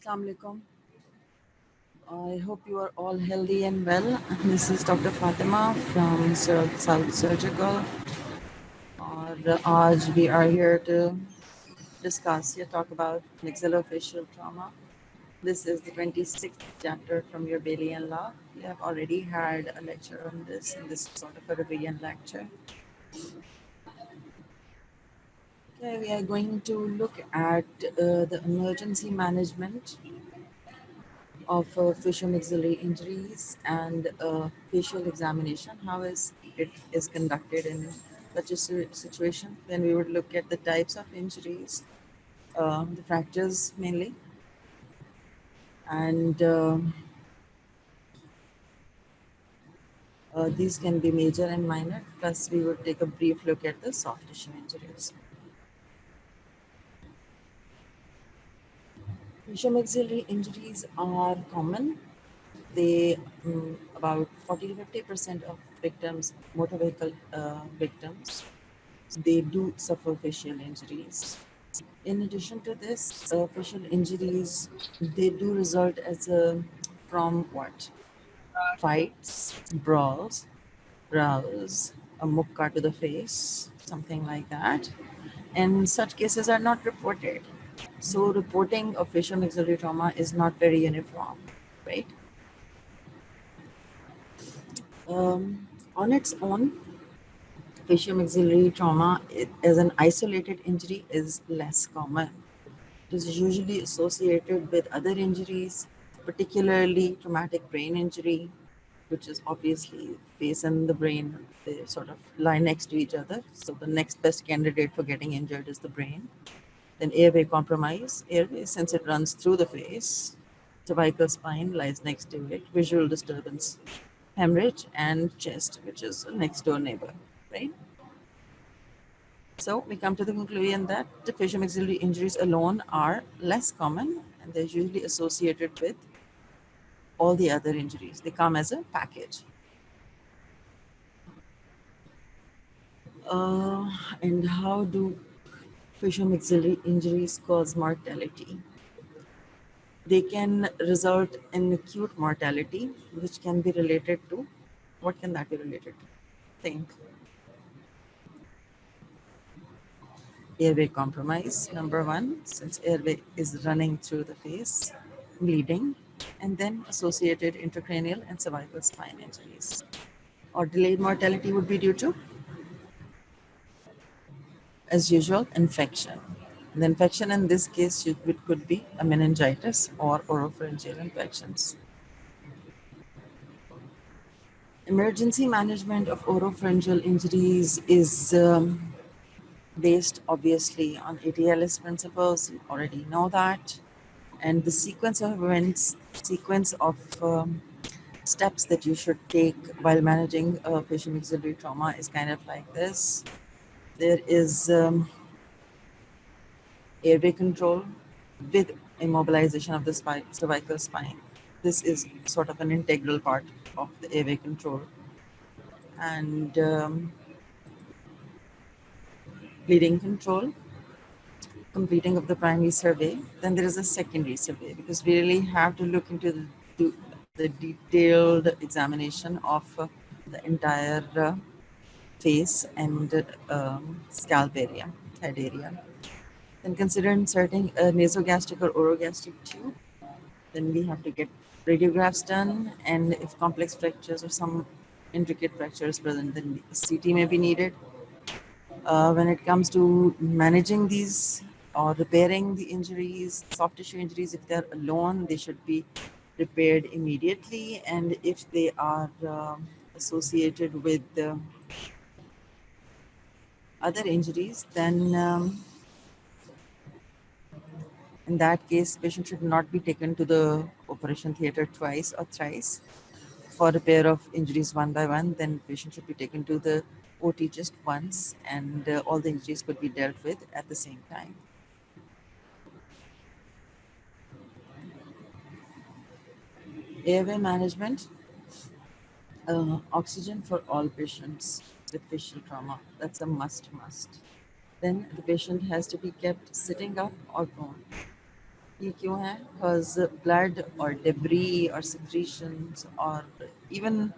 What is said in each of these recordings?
Assalamu alaikum. I hope you are all healthy and well. This is Dr. Fatima from South Surgical. और आज we are here to talk about maxillofacial trauma. This is the 26th chapter from your Bayesian law. We have already had a lecture on this, and this is sort of a revision lecture. Okay, we are going to look at the emergency management of facial maxillary injuries and facial examination. How is it is conducted in such a situation? Then we would look at the types of injuries, the fractures mainly, and these can be major and minor. Plus, we would take a brief look at the soft tissue injuries. Facial maxillary injuries are common. They about 40 to 50% of victims, motor vehicle victims, they do suffer facial injuries. In addition to this, facial injuries, they do result from what? Fights, brawls, rows, a mukka to the face, something like that. And such cases are not reported. So reporting of facial maxillary trauma is not very uniform, right? On its own, facial maxillary trauma as an isolated injury is less common. It is usually associated with other injuries, particularly traumatic brain injury, which is obviously face and the brain, they sort of lie next to each other. So the next best candidate for getting injured is the brain. Then airway compromise, airway since it runs through the face, cervical spine lies next to it, visual disturbance, hemorrhage, and chest, which is a next door neighbor, right? So we come to the conclusion that the facial maxillary injuries alone are less common and they're usually associated with all the other injuries. They come as a package. And how do facial maxillary injuries cause mortality? They can result in acute mortality, which can be related to, what can that be related to? Think. Airway compromise, number one, since airway is running through the face, bleeding, and then associated intracranial and cervical spine injuries. Or delayed mortality would be due to, as usual, infection. The infection in this case it could be a meningitis or oropharyngeal infections. Emergency management of oropharyngeal injuries is based obviously on ATLS principles. You already know that. And the sequence of events, sequence of steps that you should take while managing facial maxillary trauma is kind of like this. There is airway control with immobilization of the cervical spine. This is sort of an integral part of the airway control. And bleeding control, completing of the primary survey. Then there is a secondary survey because we really have to look into the detailed examination of the entire face and scalp area, head area. Then consider inserting a nasogastric or orogastric tube. Then we have to get radiographs done, and if complex fractures or some intricate fractures present, then CT may be needed. When it comes to managing these or repairing the injuries, soft tissue injuries, if they're alone, they should be repaired immediately. And if they are associated with other injuries, then in that case, patient should not be taken to the operation theater twice or thrice for repair of injuries one by one. Then patient should be taken to the OT just once, and all the injuries could be dealt with at the same time. Airway management, oxygen for all patients with facial trauma. That's a must. Then the patient has to be kept sitting up or prone. ये क्यों है? Because blood or debris or secretions or even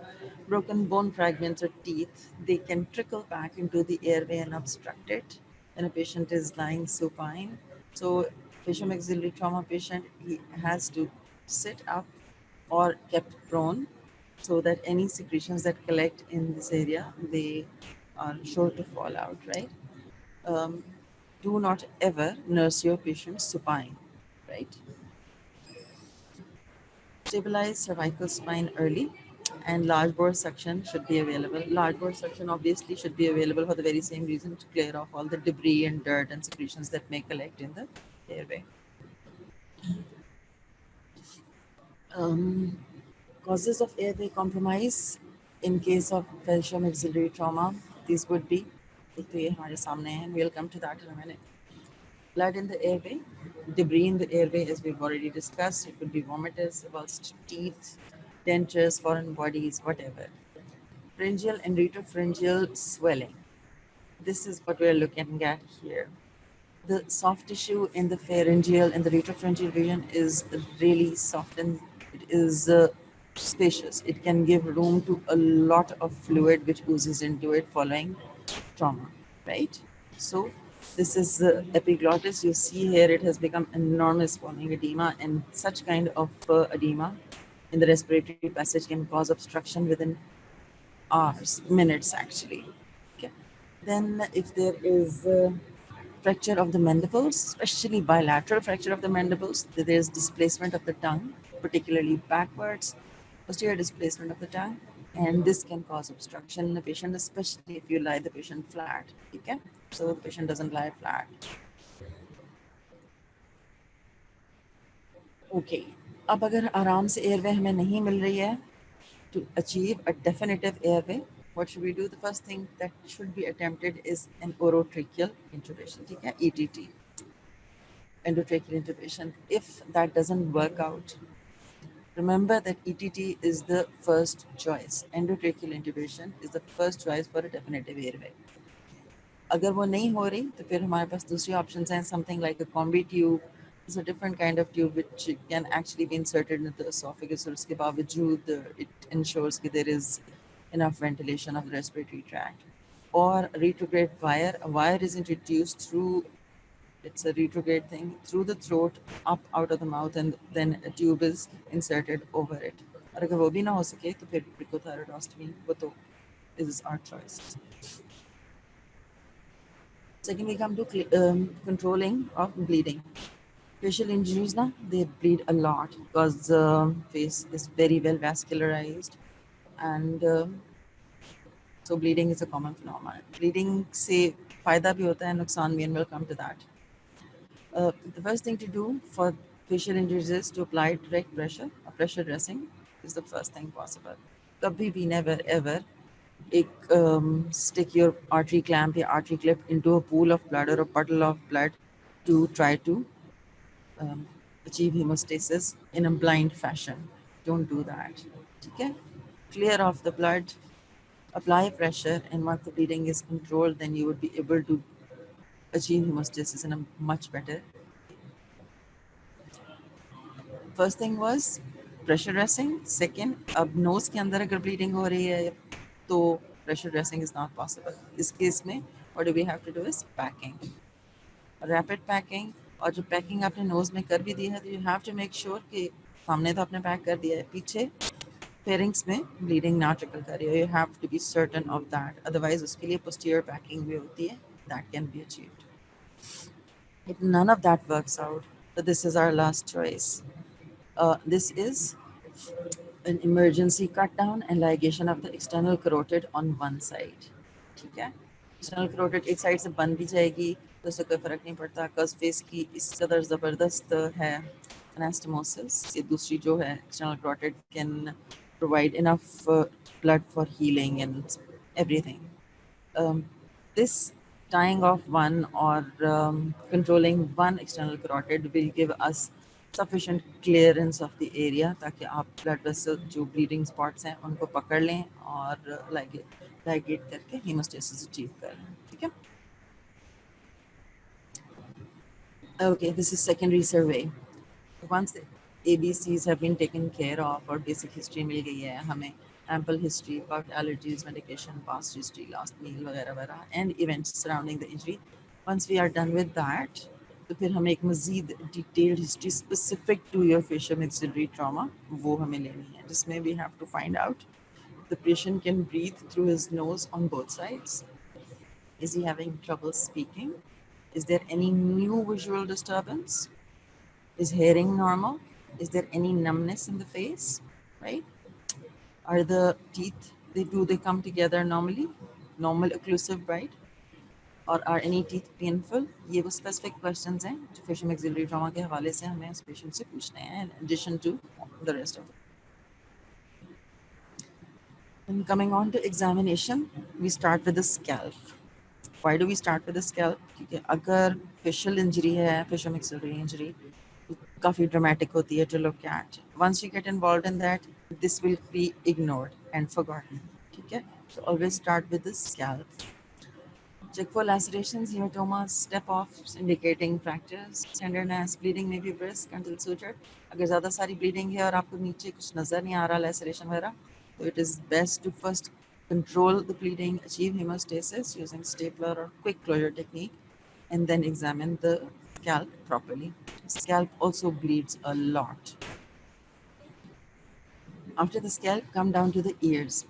broken bone fragments or teeth, they can trickle back into the airway and obstruct it when a patient is lying supine. So facial maxillary trauma patient, he has to sit up or kept prone so that any secretions that collect in this area, they are sure to fall out, right? Um, do not ever nurse your patient supine, right? Stabilize cervical spine early, and large bore suction should be available. Large bore suction obviously should be available for the very same reason, to clear off all the debris and dirt and secretions that may collect in the airway. Um, Causes of airway compromise in case of facial maxillary trauma, these would be, एक तो ये हमारे सामने है, we'll come to that in a minute. Blood in the airway, debris in the airway, as we've already discussed. It could be vomitus, avulsed teeth, dentures, foreign bodies, whatever. Pharyngeal and retropharyngeal swelling. This is what we're looking at here. The soft tissue in the pharyngeal and the retropharyngeal region is really soft, and it is spacious. It can give room to a lot of fluid which oozes into it following trauma, right? So this is the epiglottis. You see here it has become enormous following edema, and such kind of edema in the respiratory passage can cause obstruction within hours, minutes actually. Okay. Then if there is fracture of the mandibles, especially bilateral fracture of the mandibles, there is displacement of the tongue, particularly backwards, posterior displacement of the tongue, and this can cause obstruction in the patient, especially if you lie the patient flat. Okay, so the patient doesn't lie flat. Okay, अब अगर आराम से airway हमें नहीं मिल रही है, to achieve a definitive airway, what should we do? The first thing that should be attempted is an orotracheal intubation, okay? ETT, endotracheal intubation. If that doesn't work out, remember that ETT is the first choice. Endotracheal intubation is the first choice for a definitive airway. अगर वो नहीं हो रही तो फिर हमारे पास दूसरी options हैं, something like a combi tube. It's a different kind of tube which can actually be inserted into the esophagus, और उसके बावजूद it ensures that there is enough ventilation of the respiratory tract. Or retrograde wire. A wire is introduced through, it's a retrograde thing, through the throat, up out of the mouth, and then a tube is inserted over it. और अगर वो भी ना हो सके तो फिर brachydactyly, वो तो is our choice. Second, we come to controlling of bleeding. Facial injuries, na, they bleed a lot because the face is very well vascularized, and so bleeding is a common phenomenon. Bleeding से फायदा भी होता है, नुकसान भी, and we'll come to that. The first thing to do for facial injuries is to apply direct pressure. A pressure dressing is the first thing possible. कभी भी, never ever, stick your artery clamp or artery clip into a pool of blood or a puddle of blood to try to um, achieve hemostasis in a blind fashion. Don't do that. Okay? Clear off the blood, apply pressure, and once the bleeding is controlled, then you would be able to achieve hemostasis in a much better. First thing was pressure dressing. Second, अब nose के अंदर अगर bleeding हो रही है तो pressure dressing is not possible. इस case में what do we have to do is packing, rapid packing. और जो packing आपने nose में कर भी दी है तो you have to make sure कि सामने तो आपने pack कर दिया है, पीछे pharynx में bleeding ना trickle कर रही है. You have to be certain of that. Otherwise उसके लिए posterior packing भी होती है. That can be achieved. If none of that works out, so this is our last choice. This is an emergency cut down and ligation of the external carotid on one side. ठीक है, external carotid एक side से बंद भी जाएगी तो उससे कोई फर्क नहीं पड़ता, cause फेस की इस कदर ज़बरदस्त है anastomosis. ये दूसरी जो है external carotid can provide enough blood for healing and everything. This tying off one or controlling one external carotid will give us sufficient clearance of the area ताकि आप blood vessel जो bleeding spots हैं उनको पकड़ लें और ligate करके hemostasis achieve कर लें. ठीक है? Okay, this is secondary survey. once the ABCs have been taken care of or basic history मिल गई है हमें, ample history about allergies, medication, past history, last meal वगैरह वगैरह, and events surrounding the injury. Once we are done with that, तो फिर हमें एक मज़ीद detailed history specific to your facial maxillary trauma वो हमें लेनी है, जिसमें we have to find out the patient can breathe through his nose on both sides. Is he having trouble speaking? Is there any new visual disturbance? Is hearing normal? Is there any numbness in the face? Right? Are the teeth, do they come together normally? Normal occlusive bite? Or are any teeth painful? ये वो specific questions हैं जो facial maxillary trauma के हवाले से हमें उस patient से पूछने हैं, in addition to the rest of it. And coming on to examination, we start with the scalp. Why do we start with the scalp? क्योंकि अगर facial injury है, facial maxillary injury, काफ़ी dramatic होती है to look at. Once you get involved in that, this will be ignored and forgotten. ठीक है? So always start with the scalp. Check for lacerations, hematomas, step-offs indicating fractures, tenderness, bleeding may be brisk until sutured. अगर ज़्यादा सारी bleeding है और आपको नीचे कुछ नज़र नहीं आ रहा laceration वगैरह, so it is best to first control the bleeding, achieve hemostasis using stapler or quick closure technique, and then examine the scalp properly. Scalp also bleeds a lot. After the scalp, come down to the ears.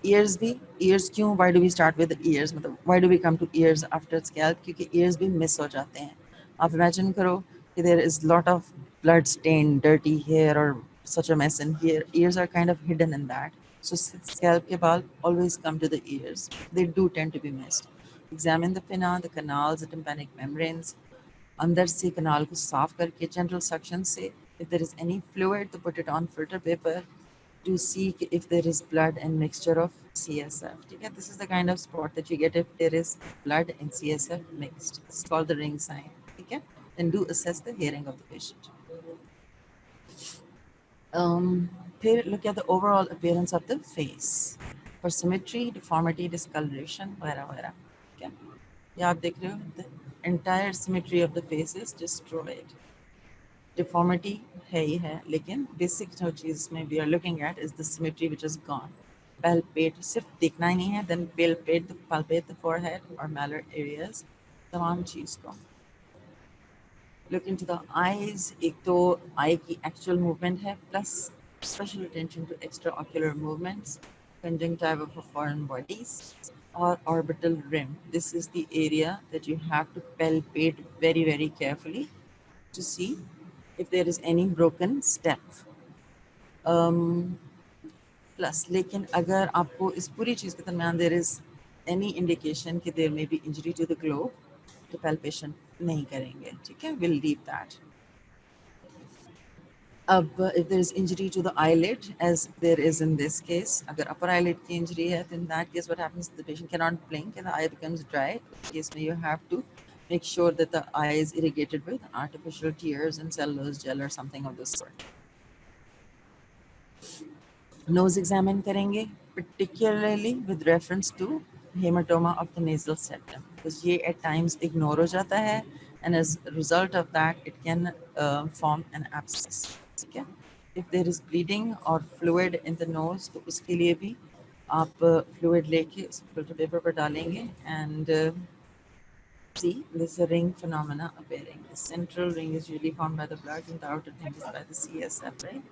Ears क्यों? Why do we start with the ears? मतलब why do we come to ears after scalp? क्योंकि ears भी miss हो जाते हैं. आप imagine करो कि there is lot of blood stained, dirty hair or such a mess in here. Ears are kind of hidden in that. So scalp के बाल always come to the ears. They do tend to be missed. Examine the pinna, the canals, the tympanic membranes. अंदर से canal को साफ करके general suction से, if there is any fluid, to put it on filter paper to see if there is blood and mixture of CSF. Okay? This is the kind of spot that you get if there is blood and CSF mixed. It's called the ring sign. Okay? Then do assess the hearing of the patient. Look at the overall appearance of the face. For symmetry, deformity, discoloration, वगैरह. Okay? Yeah, आप देख रहे हो, the entire symmetry of the face is destroyed. Deformity है ही है, लेकिन basic जो चीज़ में we are looking at is the symmetry which is gone. Palpate, सिर्फ देखना ही नहीं है, then palpate the forehead or malar areas, तमाम चीज़ को. Look into the eyes, एक तो eye की actual movement है, plus special attention to extraocular movements, conjunctiva of foreign bodies, or orbital rim. This is the area that you have to palpate very, very carefully to see if there is any broken step. Plus, लेकिन अगर आपको इस पूरी चीज़ के दरम्यान there is any indication कि there may be injury to the globe, तो palpation नहीं करेंगे, ठीक है? We'll leave that. अब if there is injury to the eyelid, as there is in this case, अगर upper eyelid की injury है, then in that case what happens? The patient cannot blink and the eye becomes dry. In this case, you have to make sure that the eye is irrigated with artificial tears and cellulose gel or something of this sort. Nose examine करेंगे, particularly with reference to hematoma of the nasal septum, because ये at times ignore हो जाता है, and as a result of that, it can form an abscess. Okay? If there is bleeding or fluid in the nose, तो उसके लिए भी आप fluid लेके filter paper पर डालेंगे, and see, there's a ring phenomena appearing. The central ring is usually formed by the blood, and the outer ring is by the CSF, right?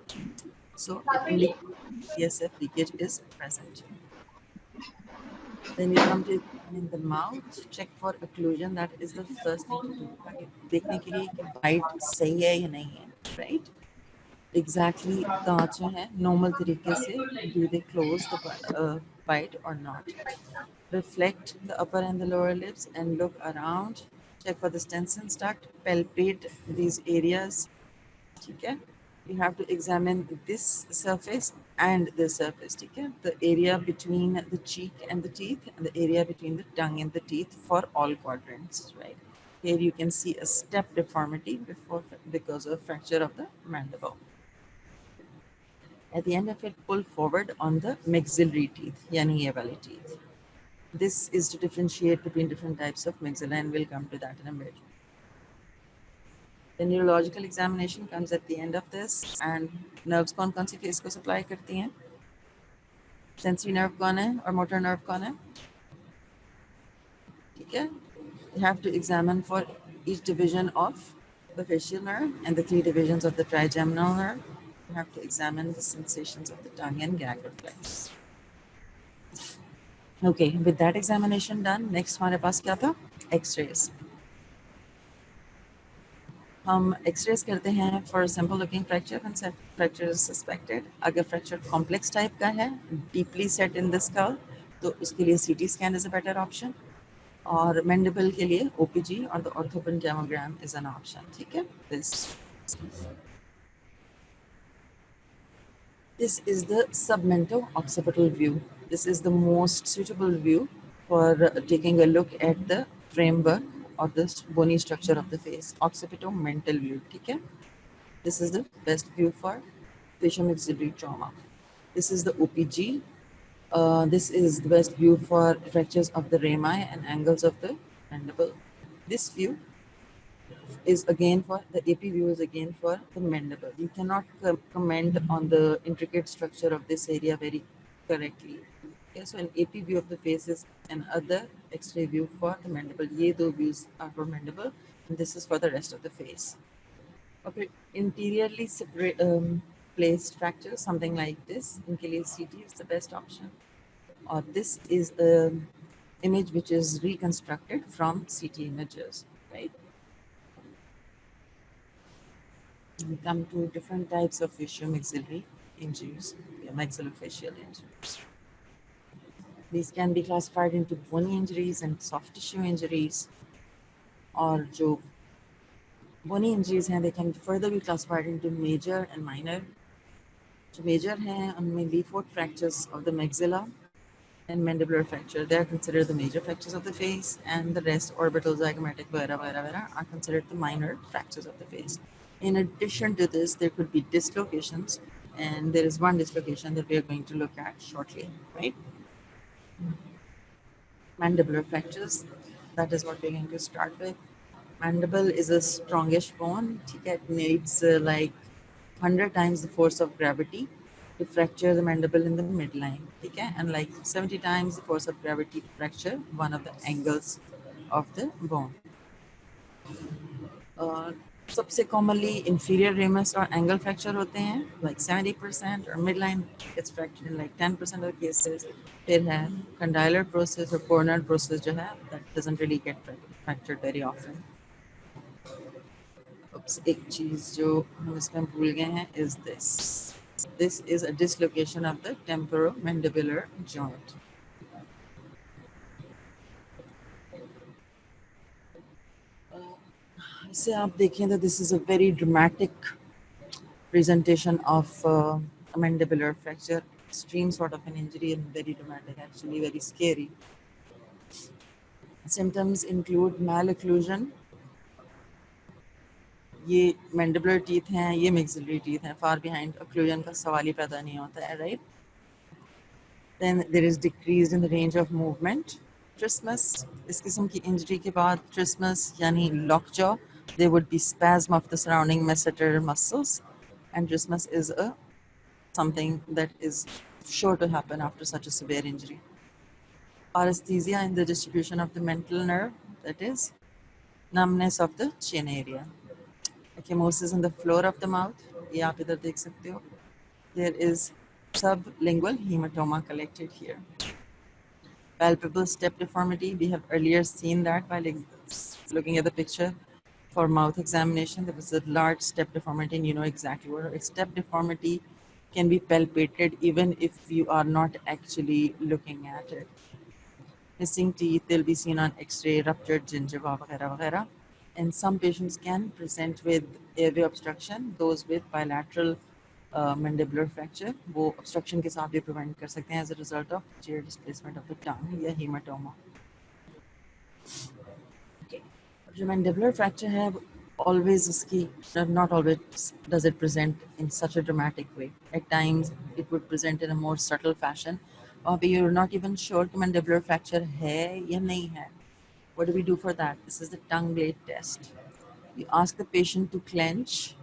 So it indicates CSF leakage is present. Then you come to examine the mouth, check for occlusion. That is the first thing to do. देखने के लिए कि bite सही है या नहीं है, right? Exactly दांत जो है normal तरीके से, do they close the bite or not? Reflect the upper and the lower lips and look around. Check for the Stenson's duct. Palpate these areas. Okay? You have to examine this surface and this surface. Okay? The area between the cheek and the teeth, and the area between the tongue and the teeth for all quadrants. Right? Here you can see a step deformity because of fracture of the mandible. At the end of it, pull forward on the maxillary teeth, yani ye wali teeth. This is to differentiate between different types of maxilla, and we'll come to that in a bit. The neurological examination comes at the end of this, and nerves कौन सी face को supply करती हैं? Sensory nerve कौन है और motor nerve कौन है? ठीक है? You have to examine for each division of the facial nerve and the 3 divisions of the trigeminal nerve. You have to examine the sensations of the tongue and gag reflex. Okay, with that examination done, next हमारे पास क्या था? X-rays. हम X-rays करते हैं for simple looking fracture when fracture is suspected. अगर fracture complex type का है, deeply set in the skull, तो उसके लिए CT scan is a better option. और मैंडिबल के लिए ओपीजी और द ऑर्थोपेंटामोग्राम इज एन ऑप्शन. ठीक है? This is the submental occipital view. This is the most suitable view for taking a look at the framework or the bony structure of the face. Occipitomental view. Okay? This is the best view for facial maxillary trauma. This is the OPG. This is the best view for fractures of the rami and angles of the mandible. This view is again for the AP view is again for the mandible. You cannot comment on the intricate structure of this area very correctly. Okay, so an AP view of the face is another X-ray view for the mandible. Ye do views are for mandible, and this is for the rest of the face. Okay, interiorly separate, placed fractures, something like this. In case CT is the best option. Or this is an image which is reconstructed from CT images, right? We come to different types of facial-maxillary injuries, maxillofacial injuries. These can be classified into bony injuries and soft tissue injuries, or जो bony injuries हैं, they can further be classified into major and minor. जो major हैं, उनमें leaf-foot fractures of the maxilla and mandibular fracture, they are considered the major fractures of the face, and the rest, orbital, zygomatic, are considered the minor fractures of the face. In addition to this, there could be dislocations, and there is one dislocation that we are going to look at shortly, right? Mandibular fractures, that is what we're going to start with. Mandible is a strongish bone. It needs like 100 times the force of gravity to fracture the mandible in the midline, okay? And like 70 times the force of gravity to fracture one of the angles of the bone. सबसे commonly inferior ramus or angle fracture होते हैं, like 70%, or midline gets fractured in like 10% of the cases. फिर है condylar process or corner process जो है, that doesn't really get fractured very often. एक चीज जो हम इसमें भूल गए हैं is this. This is a dislocation of the temporomandibular joint. इसे आप देखें तो this is a very dramatic presentation of a mandibular fracture. Extreme sort of an injury and very dramatic, actually very scary. Symptoms include malocclusion. ये mandibular teeth हैं, ये maxillary teeth हैं. Far behind occlusion का सवाल ही पैदा नहीं होता है, right? Then there is decrease in the range of movement. Trismus, इस किस्म की injury के बाद trismus यानी lockjaw, there would be spasm of the surrounding masseter muscles, and trismus is something that is sure to happen after such a severe injury. Paresthesia in the distribution of the mental nerve, that is numbness of the chin area. Ecchymosis in the floor of the mouth, ये आप इधर देख सकते हो. There is sublingual hematoma collected here. Palpable step deformity, we have earlier seen that while looking at the picture for mouth examination. There was a large step deformity, and you know exactly where. A step deformity can be palpated even if you are not actually looking at it. Missing teeth, they'll be seen on x-ray, ruptured gingiva, etc. And some patients can present with airway obstruction, those with bilateral mandibular fracture, वो obstruction के साथ भी prevent कर सकते हैं as a result of tear displacement of the tongue या hematoma. Okay, जो mandibular fracture है, always इसकी, not always does it present in such a dramatic way. At times it would present in a more subtle fashion, or you're not even sure कि mandibular fracture है या नहीं है. What do we do for that? This is the tongue blade test. You ask the patient to clench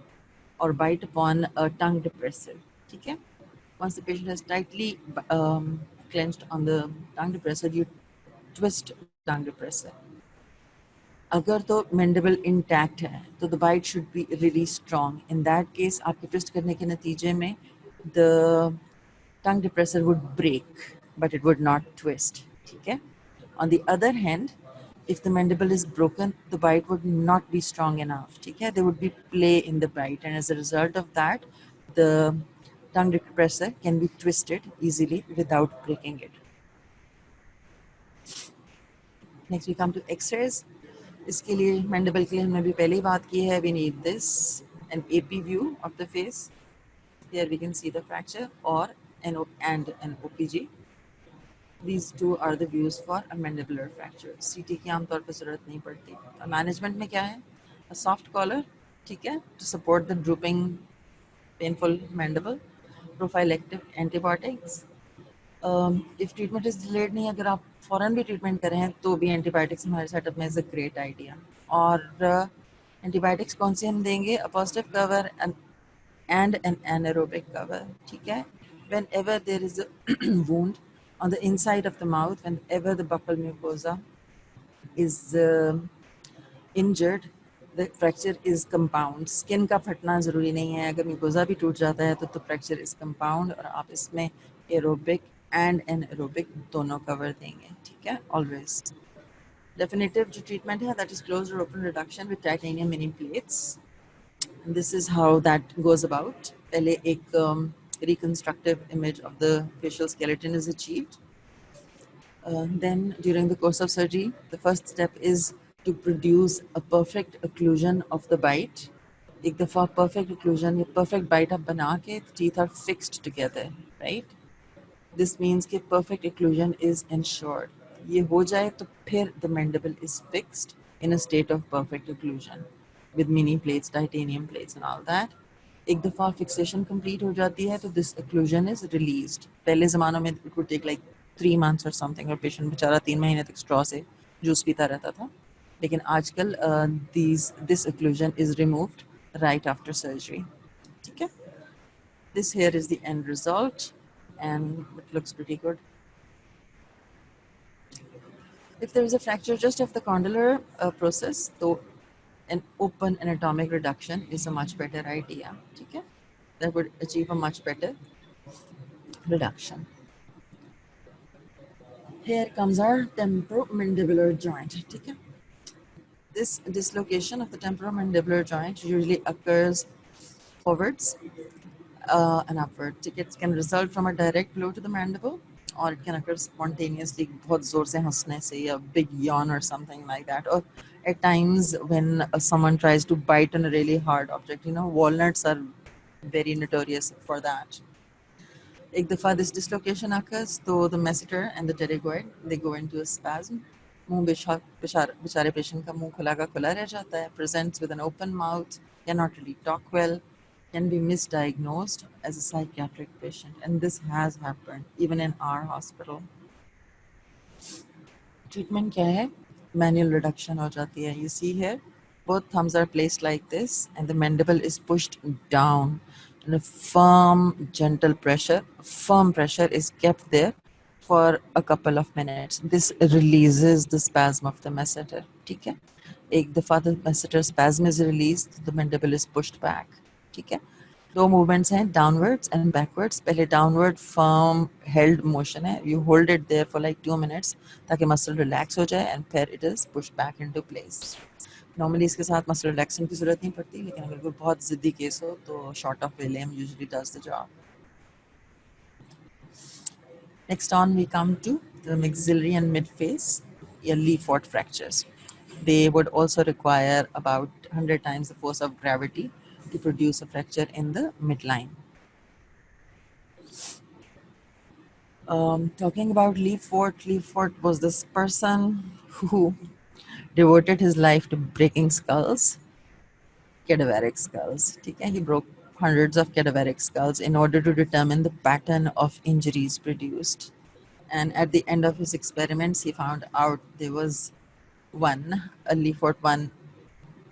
or bite upon a tongue depressor. ठीक है? Once the patient has tightly clenched on the tongue depressor, you twist the tongue depressor. अगर तो mandible intact है तो the bite should be really strong. In that case, आपके twist करने के नतीजे में the tongue depressor would break, but it would not twist. ठीक है? On the other hand, if the mandible is broken, the bite would not be strong enough. ठीक है? There would be play in the bite, and as a result of that, the tongue depressor can be twisted easily without breaking it. Next we come to X-rays. इसके लिए mandible के लिए हमने भी पहले ही बात की है. We need this, an AP view of the face. Here we can see the fracture or an OPG. These two are the views for a mandibular fracture. CT की आमतौर पर जरूरत नहीं पड़ती. Management में क्या है? A soft collar, ठीक है, to support the drooping, painful mandible. Prophylactic antibiotics. If treatment is delayed नहीं, अगर आप फौरन भी ट्रीटमेंट करें तो भी एंटीबायोटिक्स हमारे सेटअप में इज अ ग्रेट आइडिया. और एंटीबायोटिक्स कौन से हम देंगे? A positive cover and an anaerobic cover. ठीक है? Whenever there is a wound on the inside of the mouth, whenever the buccal mucosa is injured, the fracture is compound. Skin का फटना ज़रूरी नहीं है. अगर mucosa भी टूट जाता है तो fracture is compound और आप इसमें aerobic and anaerobic दोनों cover देंगे. ठीक है? Always. Definitive जो treatment है, that is closed or open reduction with titanium mini plates. And this is how that goes about. पहले एक reconstructive image of the facial skeleton is achieved. Then during the course of surgery, the first step is to produce a perfect occlusion of the bite. एक दफ़ा perfect occlusion या perfect bite आप बना के teeth are fixed together, right? This means कि perfect occlusion is ensured. ये हो जाए तो फिर the mandible is fixed in a state of perfect occlusion with mini plates, titanium plates and all that. एक दफ़ा fixation complete हो जाती है तो this occlusion is released. पहले ज़मानों में it would take like 3 months or something और patient बेचारा 3 महीने तक straw से जूस पीता रहता था. लेकिन आजकल this occlusion is removed right after surgery. ठीक है? This here is the end result and it looks pretty good. If there is a fracture just of the condylar process, so an open anatomic reduction is a much better idea. Okay? That would achieve a much better reduction. Here comes our temporomandibular joint. Okay? This dislocation of the temporomandibular joint usually occurs forwards and upward. It can result from a direct blow to the mandible, or it can occur spontaneously, बहुत जोर से हंसने से, a big yawn or something like that. Or at times when someone tries to bite on a really hard object, you know, walnuts are very notorious for that. एक दफ़ा this dislocation occurs, तो the masseter and the pterygoid, they go into a spasm. मुंह बेचारे patient का मुंह खुला का खुला रह जाता है, presents with an open mouth, cannot really talk well, can be misdiagnosed as a psychiatric patient, and this has happened even in our hospital. Treatment क्या है? Manual reduction हो जाती है. You see here, both thumbs are placed like this, and the mandible is pushed down. And a firm, gentle pressure, firm pressure is kept there for a couple of minutes. This releases the spasm of the masseter. ठीक है? एक दफ़ा the masseter spasm is released, the mandible is pushed back. ठीक है? दो movements हैं, downwards and backwards. पहले downward firm held motion है. You hold it there for like 2 minutes ताकि muscle relax हो जाए and फिर it is pushed back into place. Normally इसके साथ muscle relaxation की ज़रूरत नहीं पड़ती, लेकिन अगर कोई बहुत ज़िद्दी केस हो तो short of William usually does the job. Next on we come to the maxillary and mid-face या Lee-Fort fractures. They would also require about 100 times the force of gravity to produce a fracture in the midline. Talking about Lee-Fort was this person who devoted his life to breaking skulls, cadaveric skulls. He broke hundreds of cadaveric skulls in order to determine the pattern of injuries produced. And at the end of his experiments, he found out there was a Lee-Fort 1.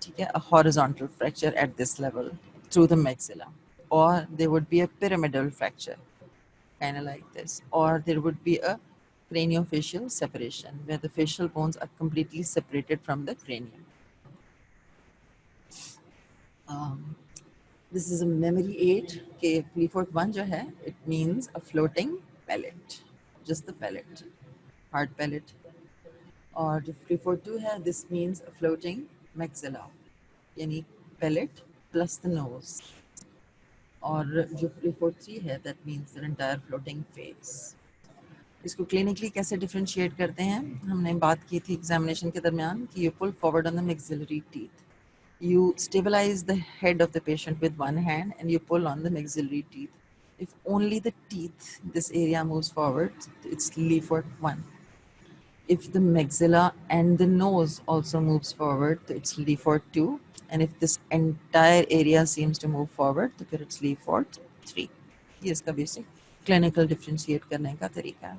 ठीक है, a horizontal fracture at this level through the maxilla, or there would be a pyramidal fracture kind of like this, or there would be a craniofacial separation where the facial bones are completely separated from the cranium. This is a memory aid कि Clifford 1 जो है, it means a floating pellet, just the pellet, hard pellet. और जो Clifford 2 है, this means a floating maxilla, यानी pellet plus the nose. और जो Clifford 3 है, that means the entire floating face. इसको क्लिनिकली कैसे डिफरेंशिएट करते हैं, हमने बात की थी एग्जामिनेशन के दरमियान कि you pull forward on the maxillary teeth. You stabilize the head of the patient with one hand and you pull on the maxillary teeth. If only the teeth, this area moves forward, it's Leaford 1. If the maxilla and the nose also moves forward, it's Leaford 2. And if this entire area seems to move forward, then it's Leaford 3. ये इसका basic clinical differentiate करने का तरीका है.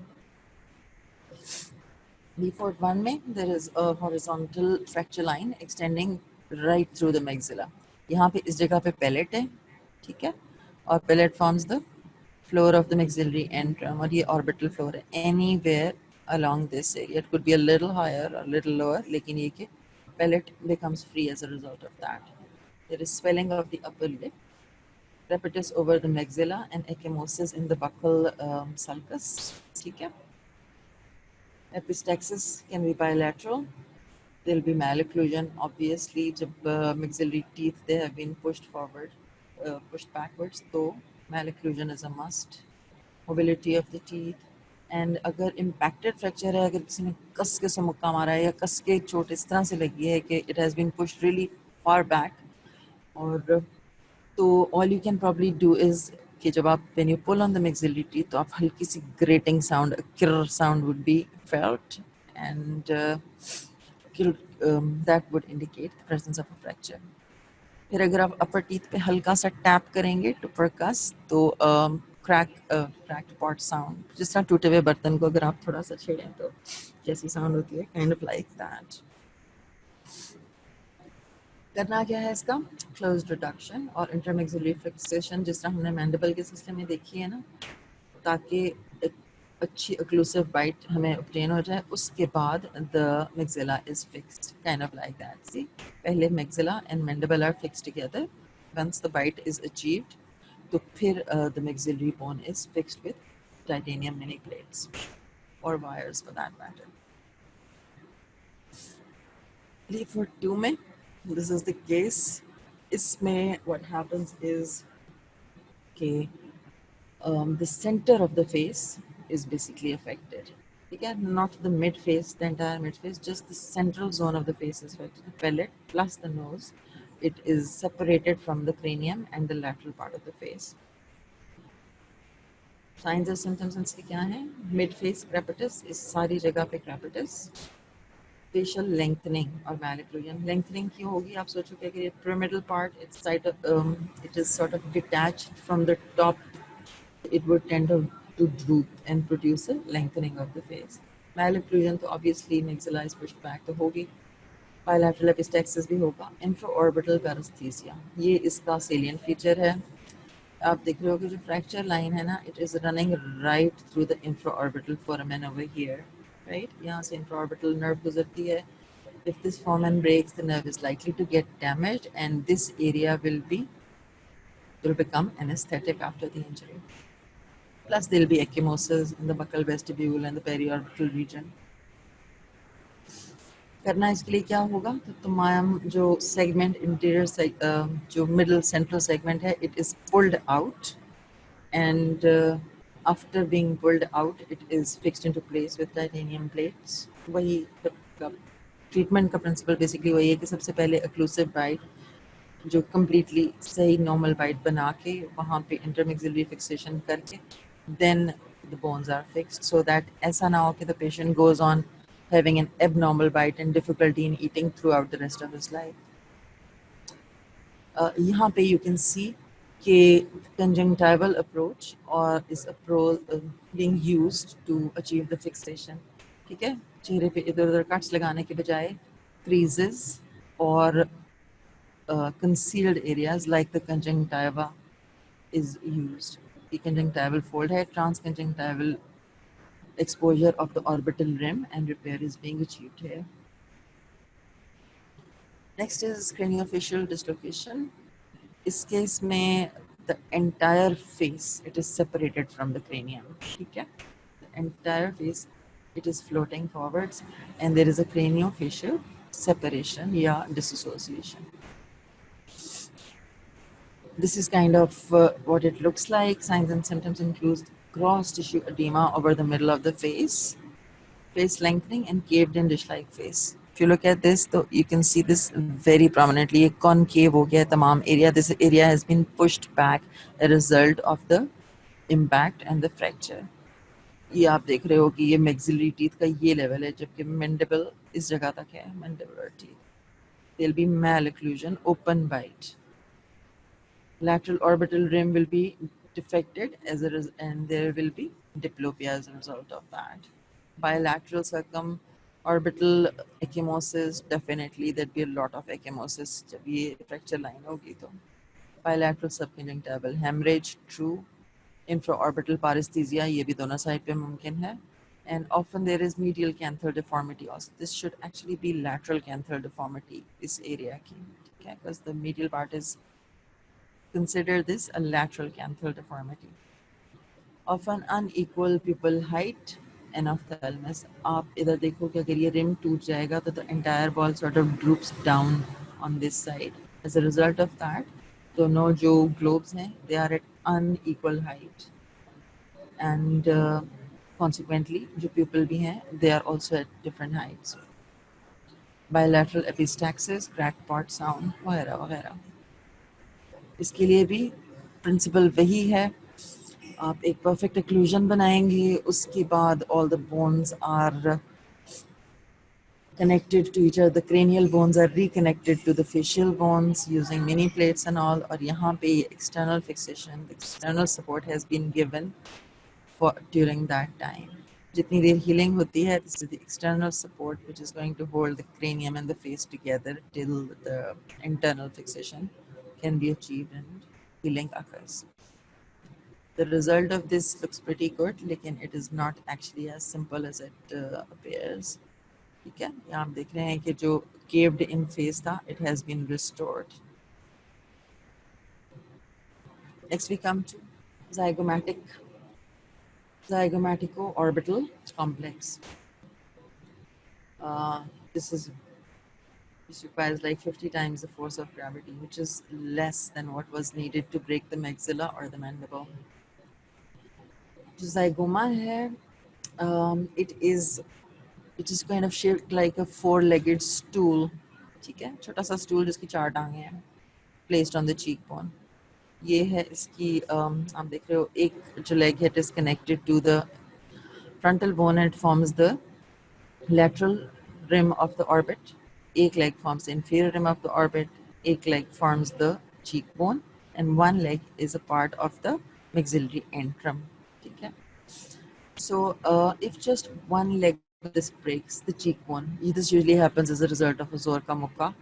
Leaford 1 में there is a horizontal fracture line extending right through the maxilla. यहाँ पे इस जगह पे pellet है, ठीक है, और pellet forms the floor of the maxillary antrum, और ये orbital floor है anywhere along this area. It could be a little higher or a little lower, लेकिन ये कि pellet becomes free as a result of that. There is swelling of the upper lip, crepitus over the maxilla, and ecchymosis in the buccal sulcus, ठीक है. Epistaxis can be bilateral. There will be malocclusion. Obviously, जब maxillary teeth they have been pushed forward, pushed backwards, तो malocclusion is a must. Mobility of the teeth. And अगर impacted fracture है, अगर किसी ने कस के से मुक्का मारा है या कस के चोट इस तरह से लगी है कि it has been pushed really far back, और तो all you can probably do is कि जब आप when you pull on the maxillary teeth तो आप हल्की सी grating sound, a kirr sound would be felt, and that would indicate the presence of a fracture. फिर अगर आप upper teeth पे हल्का सा tap करेंगे to percuss तो cracked pot sound, जिस तरह टूटे हुए बर्तन को अगर आप थोड़ा सा छेड़ें तो कैसी sound होती है, kind of like that. करना क्या है इसका क्लोज्ड रिडक्शन और इंटरमैक्सिलरी फिक्सेशन, जिस तरह हमने मैंडिबल के सिस्टम में देखी है ना, ताकि एक अच्छी ओक्लूसिव बाइट हमें ऑब्टेन हो जाए. उसके बाद the maxilla is fixed kind of like that. See, पहले maxilla and mandible are fixed together. Once the bite is achieved तो फिर the maxillary bone is fixed with titanium mini plates और wires for that matter. Leaford 2 में this is the case. इसमें what happens is कि the center of the face is basically affected. ठीक है, not the mid face, the entire mid face, just the central zone of the face is affected. The pellet plus the nose, it is separated from the cranium and the lateral part of the face. Signs and symptoms इसके क्या हैं? Mid face crepitus, इस सारी जगह पे crepitus. Facial lengthening or malocclusion. Lengthening क्यों होगी? आप सोचोगे कि pyramidal part, it is sort of detached from the top. It would tend to droop and produce a lengthening of the face. Malocclusion तो obviously maxilla is pushed back तो होगी. Bilateral epistaxis भी होगा. Infraorbital paresthesia, ये इसका salient feature है. आप देख रहे हो कि जो fracture line है ना, it is running right through the infraorbital foramen over here. Right? यहाँ से infraorbital nerve गुजरती है. If this foramen breaks, the nerve is likely to get damaged, and this area will become anesthetic after the injury. Plus, there will be ecchymosis in the buccal vestibule and the periorbital region. करना इसके लिए क्या होगा? तो तमाम जो segment interior जो middle central segment है, it is pulled out, and after being pulled out, it is fixed into place with titanium plates. वही ट्रीटमेंट का प्रिंसिपल बेसिकली वही है कि सबसे पहले occlusive bite जो completely सही normal bite बना के वहाँ पे intermaxillary fixation करके then the bones are fixed, so that ऐसा ना हो कि the patient goes on having an abnormal bite and difficulty in eating throughout the rest of his life. यहाँ पे you can see कि conjunctival approach or is being used to achieve the fixation. ठीक है, चेहरे पे इधर उधर cuts लगाने के बजाय creases और concealed areas like the conjunctiva is used. The conjunctival fold है, transconjunctival exposure of the orbital rim and repair is being achieved here. Next is craniofacial dislocation. इस case में the entire face it is separated from the cranium. ठीक है? The entire face it is floating forwards and there is a craniofacial separation या disassociation. This is kind of what it looks like. Signs and symptoms include cross tissue edema over the middle of the face lengthening and caved in dish-like face. If you look at this, though, you can see this very prominently. A concave हो गया तमाम area. This area has been pushed back as a result of the impact and the fracture. ये आप देख रहे हो कि ये maxillary teeth का ये level है, जबकि mandible इस जगह तक है, mandibular teeth. There'll be malocclusion, open bite. Lateral orbital rim will be defected and there will be diplopia as a result of that. Bilateral circumorbital ecchymosis, definitely there'd be a lot of ecchymosis जब ये fracture line होगी तो. Bilateral subconjunctival hemorrhage, true. Infraorbital paresthesia, ये भी दोनों side पे मुमकिन है. And often there is medial canthal deformity also. This should actually be lateral canthal deformity, this area की, okay? Because the medial part is, consider this a lateral canthal deformity. Often unequal pupil height and ophthalmos. आप इधर देखो कि अगर ये rim टूट जाएगा तो the entire ball sort of droops down on this side. As a result of that, दोनों जो globes हैं, they are at unequal height. And consequently, जो pupil भी हैं, they are also at different heights. Bilateral epistaxis, cracked part sound, वगैरह वगैरह. इसके लिए भी प्रिंसिपल वही है. आप एक परफेक्ट occlusion बनाएंगे, उसके बाद all the bones are connected to each other. The cranial bones are reconnected to the facial bones using mini plates and all. और यहाँ पे external fixation, external support has been given for during that time. जितनी देर healing होती है, this is the external support which is going to hold the cranium and the face together till the internal fixation can be achieved and healing occurs. The result of this looks pretty good, लेकिन it is not actually as simple as it appears. ठीक है, यहाँ आप देख रहे हैं कि जो caved in face था, it has been restored. Next we come to zygomatico-orbital complex. This requires like 50 times the force of gravity, which is less than what was needed to break the maxilla or the mandible. Zygoma hai, it is kind of shaped like a four-legged stool. ठीक है, छोटा सा stool जिसकी चार टांगें हैं, placed on the cheekbone. ये है इसकी आप देख रहे हो एक जो leg है, it is connected to the frontal bone and it forms the lateral rim of the orbit. एक leg forms the inferior rim of the orbit, एक leg forms the cheekbone, and one leg is a part of the maxillary antrum. ठीक है? So if just one leg of this breaks, the cheekbone, this usually happens as a result of a zor ka mukka,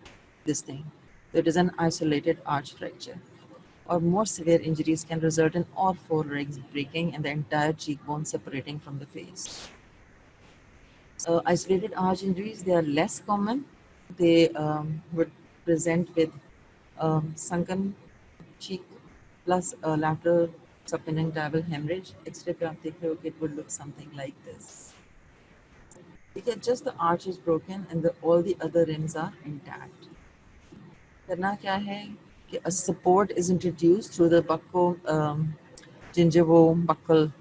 this thing. So it is an isolated arch fracture. Or more severe injuries can result in all four legs breaking and the entire cheekbone separating from the face. Isolated arch injuries, they are less common. They would present with sunken cheek plus lateral subconjunctival hemorrhage. X-ray पे आप देख रहे हो कि it would look something like this. Because just the arch is broken and all the other rims are intact. करना क्या है कि a support is introduced through the gingivo-buccal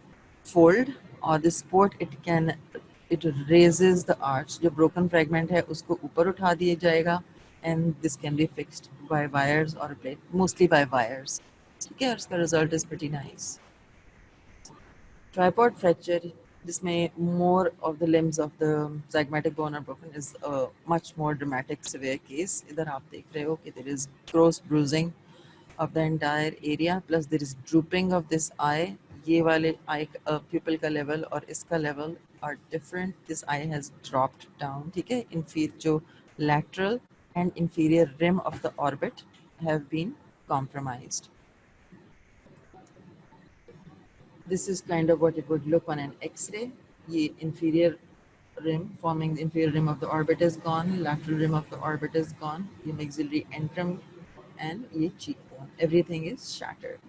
fold, or the support it raises the arch. जो broken fragment है उसको ऊपर उठा दिया जाएगा, and this can be fixed by wires or a plate, mostly by wires. ठीक है, उसका result is pretty nice. Tripod fracture, जिसमें more of the limbs of the zygomatic bone are broken, is a much more dramatic severe case. इधर आप देख रहे हो कि there is gross bruising of the entire area, plus there is drooping of this eye. ये वाले eye pupil का level और इसका level are different. This eye has dropped down. ठीक है, inferior जो lateral and inferior rim of the orbit have been compromised. This is kind of what it would look on an X-ray. The inferior rim, forming the inferior rim of the orbit is gone, lateral rim of the orbit is gone, the maxillary antrum and ये cheekbone. Everything is shattered.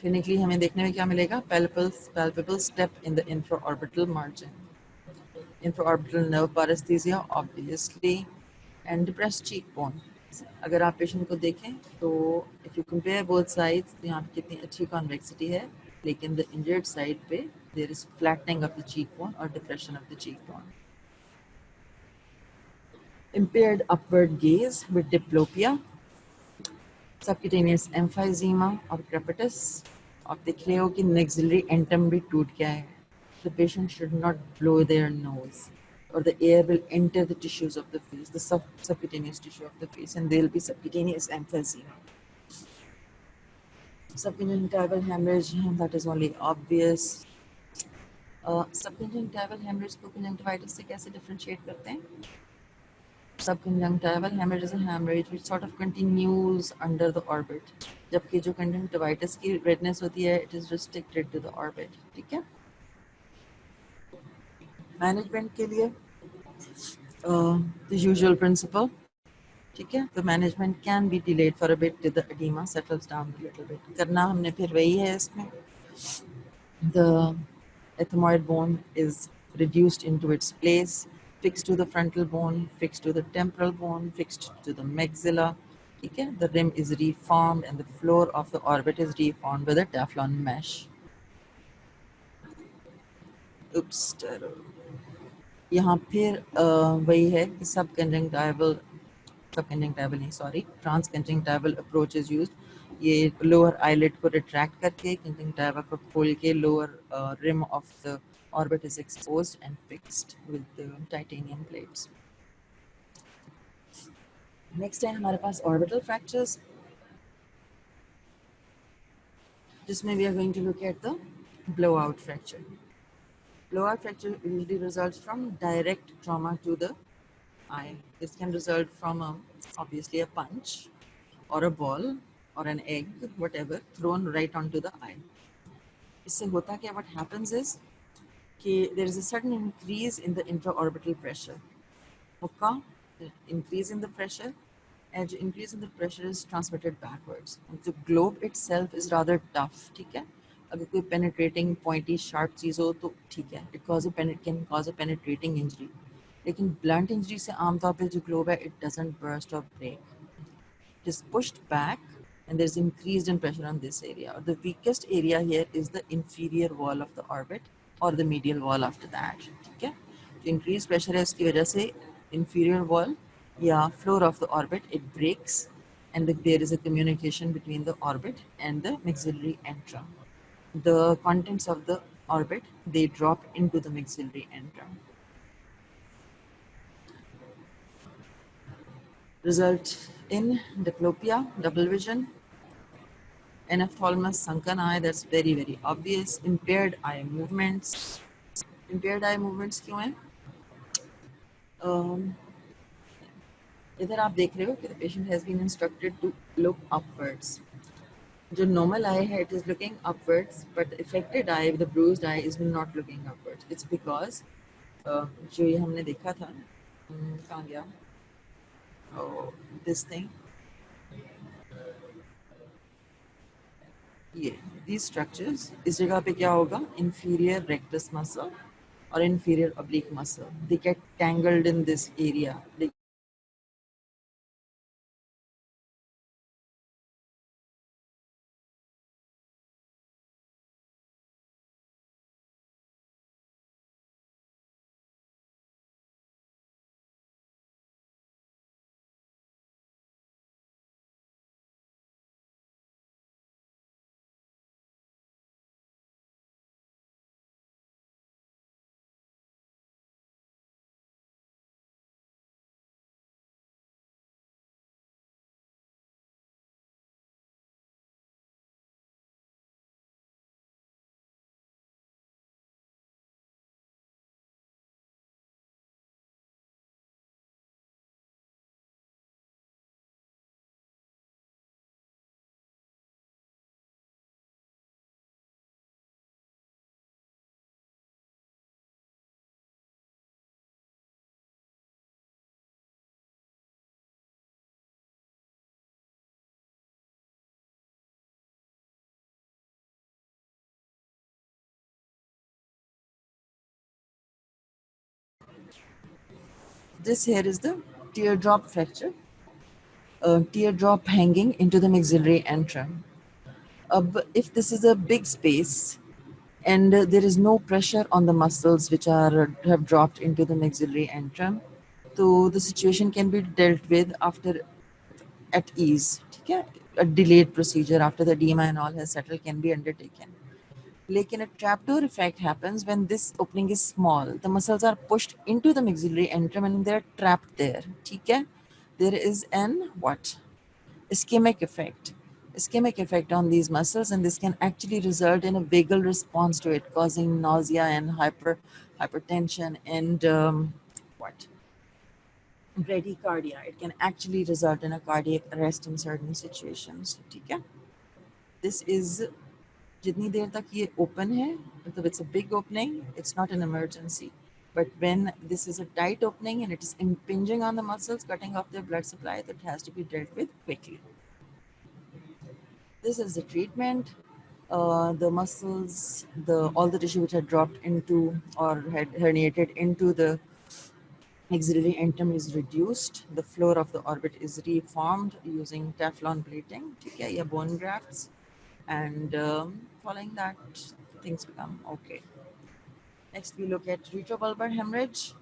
Clinically हमें देखने में क्या मिलेगा? Palpable step in the infraorbital margin. Infraorbital nerve paresthesia, obviously, and depressed cheekbone. अगर आप patient को देखें तो if you compare both sides तो यहाँ पे कितनी अच्छी कॉन्वेक्सिटी है, लेकिन द इंजर्ड साइड पे there is flattening of the cheek bone और depression of the cheek bone. Impaired upward gaze with diplopia, subcutaneous emphysema or crepitus. आप देख रहे हो कि maxillary antrum भी टूट गया है. The patient should not blow their nose, or the air will enter the tissues of the face, the subcutaneous tissue of the face, and there will be subcutaneous emphysema. Subconjunctival hemorrhage, that is only obvious. Subconjunctival hemorrhage को conjunctivitis से कैसे differentiate करते हैं? Subconjunctival hemorrhage is a hemorrhage which sort of continues under the orbit. जबकि जो conjunctivitis की redness होती है, it is restricted to the orbit. ठीक है? Management के लिए the usual principle. ठीक है? The management can be delayed for a bit till the edema settles down a little bit. करना हमने फिर वही है इसमें. The ethmoid bone is reduced into its place, fixed to the frontal bone, fixed to the temporal bone, fixed to the maxilla. Okay? The rim is reformed and the floor of the orbit is reformed with a Teflon mesh. Oops. यहाँ फिर वही है कि subconjunctival नहीं, sorry, transconjunctival approach is used. ये lower eyelid को retract करके conjunctiva को खोल के lower rim of the orbit is exposed and fixed with the titanium plates. Next है हमारे पास orbital fractures, जिसमें we are going to look at the blowout fracture. Blowout fracture usually results from direct trauma to the eye. This can result from obviously a punch or a ball or an egg, whatever, thrown right onto the eye. इससे होता क्या? What happens is कि there is a sudden increase in the intraorbital pressure. होगा increase in the pressure, and increase in the pressure is transmitted backwards. And the globe itself is rather tough. ठीक है? अगर कोई penetrating, pointy, sharp चीज़ हो तो ठीक है. It can cause a penetrating injury. लेकिन blunt injury से आमतौर पे जो globe है, it doesn't burst or break. It is pushed back and there's increased in pressure on this area. The weakest area here is the inferior wall of the orbit or the medial wall after that. ठीक है? तो increased pressure है, इसकी वजह से inferior wall या floor of the orbit, it breaks, and there is a communication between the orbit and the maxillary antrum. The contents of the orbit, they drop into the maxillary antrum. Result in diplopia, double vision, anophthalmos, sunken eye, that's very, very obvious. Impaired eye movements. Impaired eye movements क्यों हैं? इधर आप देख रहे हो कि the patient has been instructed to look upwards. जो normal eye है, it is looking upwards, but the affected eye, the bruised eye, is not looking upwards. It's because जो ये हमने देखा था, कहाँ गया? Oh, this thing. ये these structures, इस जगह पे क्या होगा? Inferior rectus muscle or inferior oblique muscle. They get tangled in this area. They This here is the teardrop fracture, teardrop hanging into the maxillary antrum. If this is a big space and there is no pressure on the muscles which are have dropped into the maxillary antrum, so the situation can be dealt with after at ease. ठीक है? A delayed procedure after the edema and all has settled can be undertaken. Lekin a trapdoor effect happens when this opening is small. The muscles are pushed into the maxillary antrum and they're trapped there. ठीक है? There is an what? Ischemic effect. Ischemic effect on these muscles, and this can actually result in a vagal response to it, causing nausea and hypertension and what? Bradycardia. It can actually result in a cardiac arrest in certain situations. ठीक है? This is जितनी देर तक ये open है, मतलब it's a big opening, it's not an emergency. But when this is a tight opening and it is impinging on the muscles, cutting off their blood supply, that has to be dealt with quickly. This is the treatment. The muscles, all the tissue which had dropped into or had herniated into the maxillary antrum is reduced. The floor of the orbit is reformed using Teflon plating, okay, yeah, bone grafts, and following that, things become okay. Next, we look at retrobulbar hemorrhage.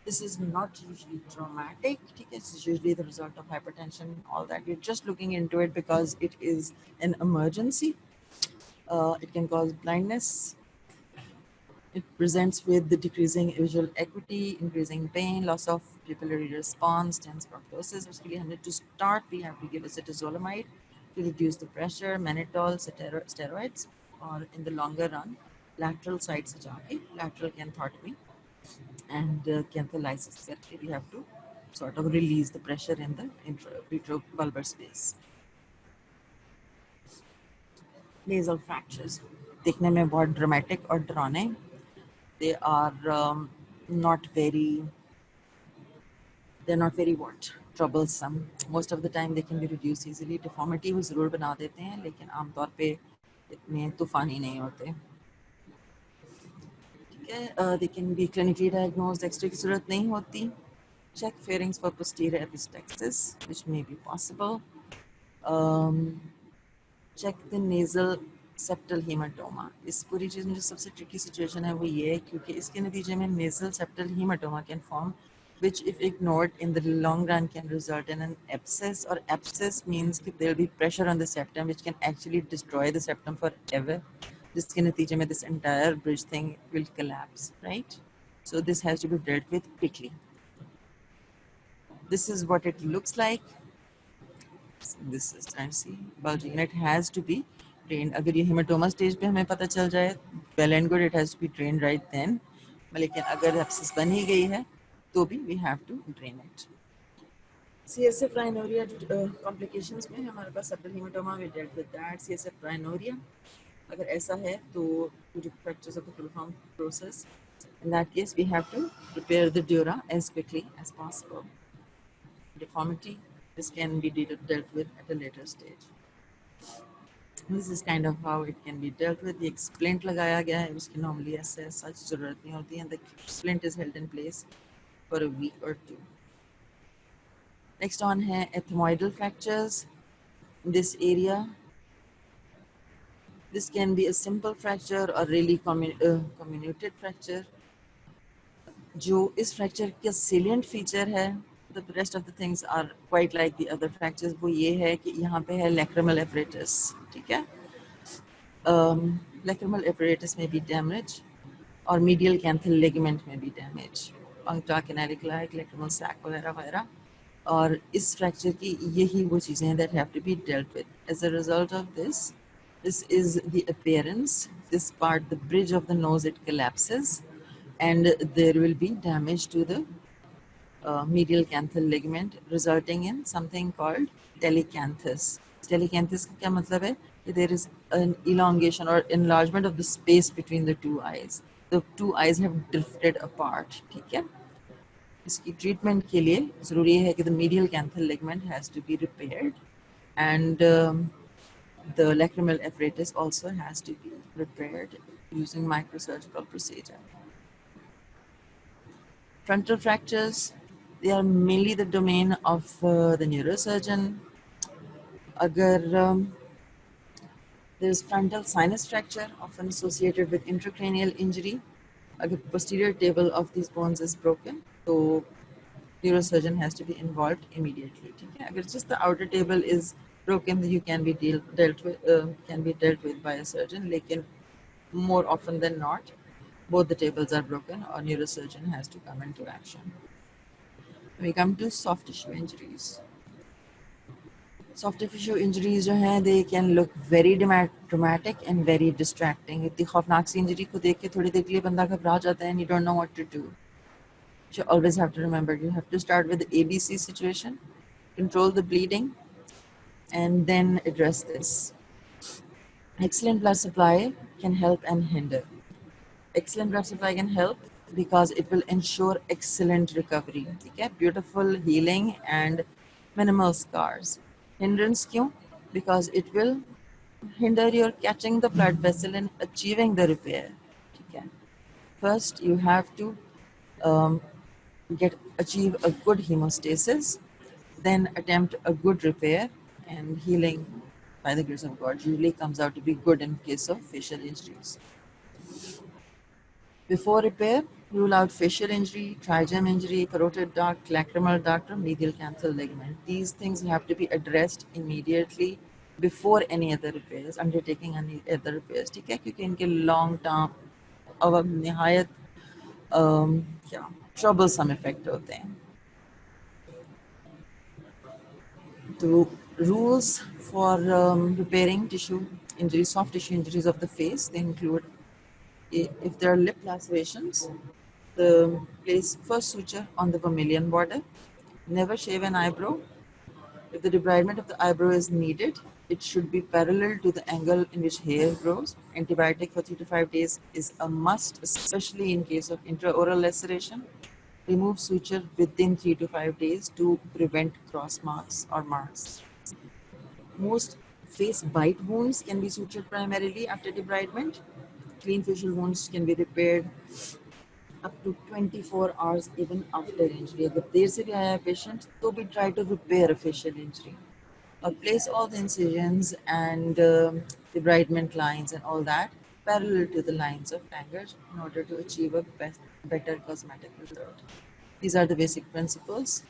This is not usually traumatic. It's usually the result of hypertension, all that. We're just looking into it because it is an emergency. It can cause blindness. It presents with the decreasing visual acuity, increasing pain, loss of pupillary response, tense proptosis. To start, we have to give acetazolamide to reduce the pressure, mannitol, steroids, or in the longer run, lateral side se jaake, lateral canthotomy and cantholysis करके we have to sort of release the pressure in the retrobulbar space. Nasal fractures दिखने में बहुत dramatic और डरावने. They are not very, they're not very what? Troublesome. Most of the time they can be reduced easily. Deformity वो ज़रूर बना देते हैं लेकिन आमतौर पे इतने तूफानी नहीं होते. ठीक है? They can be clinically diagnosed. X-ray की ज़रूरत नहीं होती. Check pharynx for posterior epistaxis, which may be possible. Check the nasal septal hematoma. इस पूरी चीज़ में जो सबसे tricky situation है वो ये है क्योंकि इसके नतीजे में nasal septal hematoma can form, which if ignored in the long run can result in an abscess, or abscess means that there will be pressure on the septum which can actually destroy the septum forever. जिसके नतीजे में this entire bridge thing will collapse, right? So this has to be dealt with quickly. This is what it looks like. This is, and see, bulging, and it has to be drained. अगर ये hematoma stage पे हमें पता चल जाए, well and good, it has to be drained right then. लेकिन अगर abscess बन ही गई है, तो भी we have to drain it. CSF rhinorrhea complications में हमारे पास septal hematoma, we dealt with that. CSF rhinorrhea, अगर ऐसा है तो due to fractures of the coliform process, in that case we have to prepare the dura as quickly as possible. Deformity, this can be dealt with at a later stage. This is kind of how it can be dealt with. The splint लगाया गया है, उसकी normally ऐसे such ज़रूरत नहीं होती है, and the splint is held in place for a week or two. Next on है ethmoidal fractures. In this area, this can be a simple fracture or really comminuted fracture. जो इस fracture का salient feature है, the rest of the things are quite like the other fractures. वो ये है कि यहाँ पे है lacrimal apparatus, ठीक है? Lacrimal apparatus may be damaged, or medial canthal ligament may be damaged. Puncta canaliculi, lacrimal sac वगैरह वगैरह. और इस fracture की यही वो चीजें हैं that have to be dealt with. As a result of this, this is the appearance. This part, the bridge of the nose, it collapses, and there will be damage to the medial canthal ligament, resulting in something called telecanthus. Telecanthus का क्या मतलब है? There is an elongation or enlargement of the space between the two eyes. The two eyes have drifted apart. ठीक है? इसकी treatment के लिए ज़रूरी है कि the medial canthal ligament has to be repaired, and the lacrimal apparatus also has to be repaired using microsurgical procedure. Frontal fractures, They are mainly the domain of the neurosurgeon. Agar there's frontal sinus fracture, often associated with intracranial injury. Agar posterior table of these bones is broken, so neurosurgeon has to be involved immediately. ठीक है? अगर just the outer table is broken, you can be dealt with by a surgeon. लेकिन more often than not, both the tables are broken, or neurosurgeon has to come into action. We come to soft tissue injuries. Soft tissue injuries जो हैं, they can look very dramatic and very distracting. इतनी खौफनाक सी injury को देख के थोड़ी देर के लिए बंदा घबरा जाता है and you don't know what to do. You always have to remember, you have to start with the ABC situation, control the bleeding, and then address this. Excellent blood supply can help and hinder. Excellent blood supply can help because it will ensure excellent recovery. Okay? Beautiful healing and minimal scars. Hindrance क्यों? Because it will hinder your catching the blood vessel and achieving the repair. Okay? First, you have to um, achieve a good hemostasis, then attempt a good repair, and healing by the grace of God usually comes out to be good in case of facial injuries. Before repair, rule out facial injury, trigem injury, carotid duct, lacrimal duct, or medial canthal ligament. These things have to be addressed immediately before any other repairs, undertaking any other repairs. ठीक है? क्योंकि इनके long term और निहायत क्या troublesome effect होते हैं. The rules for repairing tissue injuries, soft tissue injuries of the face, they include if there are lip lacerations, place first suture on the vermilion border. Never shave an eyebrow. If the debridement of the eyebrow is needed, it should be parallel to the angle in which hair grows. Antibiotic for 3 to 5 days is a must, especially in case of intraoral laceration. Remove suture within 3 to 5 days to prevent cross marks or marks. Most face bite wounds can be sutured primarily after debridement. Clean facial wounds can be repaired up to 24 hours even after injury. अगर देर से भी आया patient, तो भी try to repair a facial injury. Place all the incisions and debridement lines and all that parallel to the lines of Tanger in order to achieve a better cosmetic result. These are the basic principles.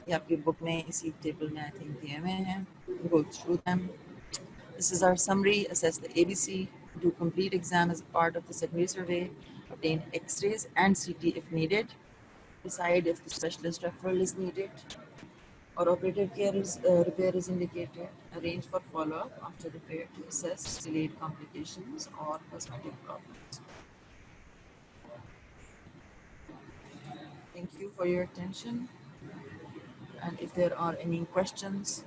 ये आपकी book में इसी table में I think दिए हुए हैं. Go through them. This is our summary. Assess the ABC. Do complete exam as a part of the secondary survey. Obtain X-rays and CT if needed. Decide if the specialist referral is needed or operative care repair is indicated. Arrange for follow-up after repair to assess delayed complications or cosmetic problems. Thank you for your attention. And if there are any questions,